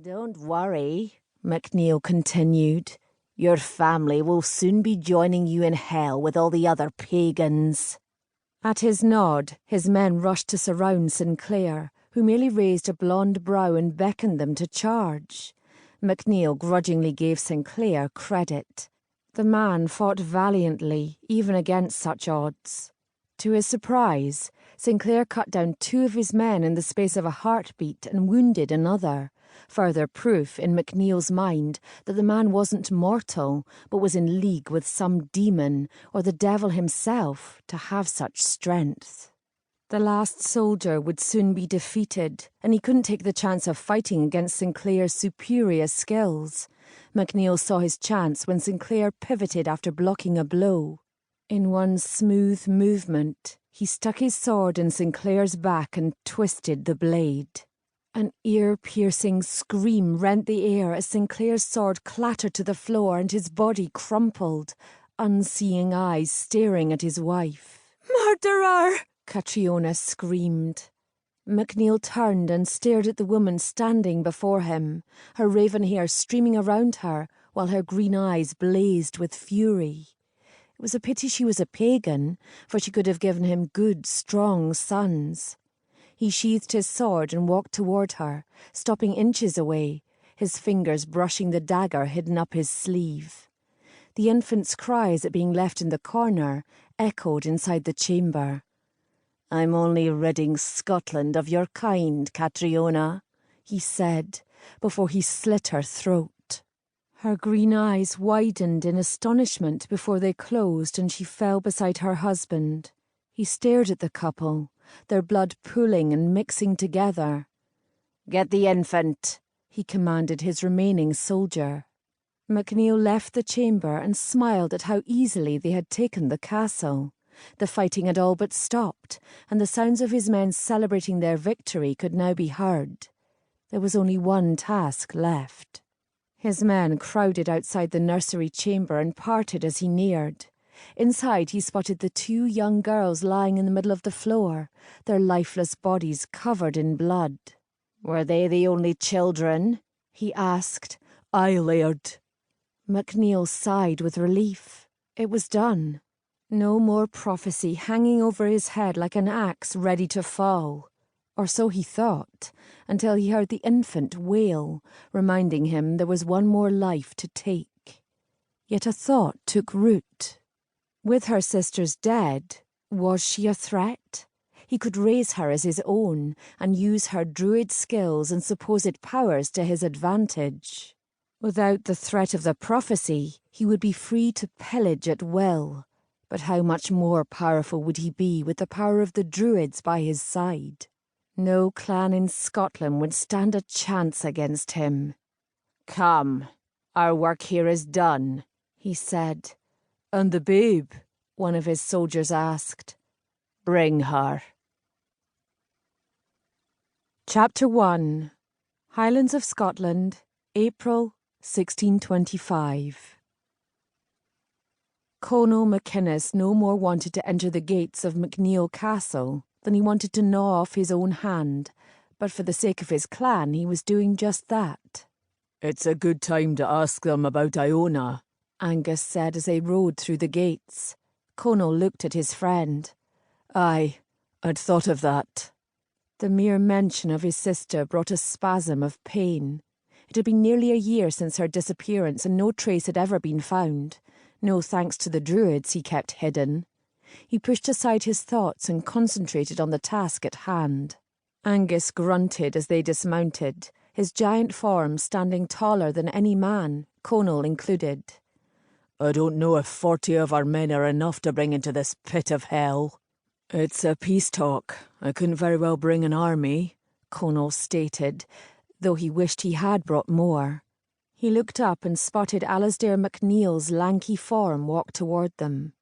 Don't worry, MacNeil continued. Your family will soon be joining you in hell with all the other pagans. At his nod, his men rushed to surround Sinclair, who merely raised a blonde brow and beckoned them to charge. MacNeil grudgingly gave Sinclair credit. The man fought valiantly, even against such odds. To his surprise, Sinclair cut down 2 of his men in the space of a heartbeat and wounded another. Further proof in MacNeil's mind that the man wasn't mortal, but was in league with some demon or the devil himself to have such strength. The last soldier would soon be defeated, and he couldn't take the chance of fighting against Sinclair's superior skills. MacNeil saw his chance when Sinclair pivoted after blocking a blow. In one smooth movement, he stuck his sword in Sinclair's back and twisted the blade. An ear-piercing scream rent the air as Sinclair's sword clattered to the floor and his body crumpled, unseeing eyes staring at his wife. "Murderer!" Catriona screamed. MacNeil turned and stared at the woman standing before him, her raven hair streaming around her while her green eyes blazed with fury. It was a pity she was a pagan, for she could have given him good, strong sons. He sheathed his sword and walked toward her, stopping inches away, his fingers brushing the dagger hidden up his sleeve. The infant's cries at being left in the corner echoed inside the chamber. "I'm only ridding Scotland of your kind, Catriona," he said, before he slit her throat. Her green eyes widened in astonishment before they closed and she fell beside her husband. He stared at the couple, their blood pooling and mixing together. "Get the infant," he commanded his remaining soldier. MacNeil left the chamber and smiled at how easily they had taken the castle. The fighting had all but stopped, and the sounds of his men celebrating their victory could now be heard. There was only one task left. His men crowded outside the nursery chamber and parted as he neared. Inside he spotted the 2 young girls lying in the middle of the floor, their lifeless bodies covered in blood. "Were they the only children?" he asked. "Aye, laird." MacNeil sighed with relief. It was done. No more prophecy hanging over his head like an axe ready to fall. Or so he thought, until he heard the infant wail, reminding him there was one more life to take. Yet a thought took root. With her sisters dead, was she a threat? He could raise her as his own and use her Druid skills and supposed powers to his advantage. Without the threat of the prophecy, he would be free to pillage at will. But how much more powerful would he be with the power of the Druids by his side? No clan in Scotland would stand a chance against him. "Come, our work here is done," he said. "And the babe?" one of his soldiers asked. "Bring her." Chapter 1. Highlands of Scotland, April 1625. Conall MacInnes no more wanted to enter the gates of MacNeil Castle than he wanted to gnaw off his own hand, but for the sake of his clan he was doing just that. "It's a good time to ask them about Iona," Angus said as they rode through the gates. Conall looked at his friend. "Aye, I'd thought of that." The mere mention of his sister brought a spasm of pain. It had been nearly a year since her disappearance and no trace had ever been found. No thanks to the Druids he kept hidden. He pushed aside his thoughts and concentrated on the task at hand. Angus grunted as they dismounted, his giant form standing taller than any man, Conall included. "I don't know if 40 of our men are enough to bring into this pit of hell." "It's a peace talk. I couldn't very well bring an army," Conall stated, though he wished he had brought more. He looked up and spotted Alasdair MacNeil's lanky form walk toward them.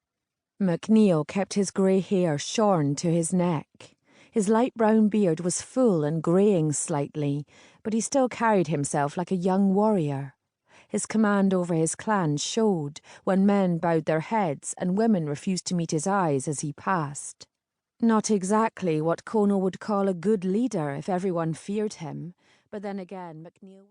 MacNeil kept his grey hair shorn to his neck. His light brown beard was full and greying slightly, but he still carried himself like a young warrior. His command over his clan showed when men bowed their heads and women refused to meet his eyes as he passed. Not exactly what Conall would call a good leader if everyone feared him, but then again MacNeil...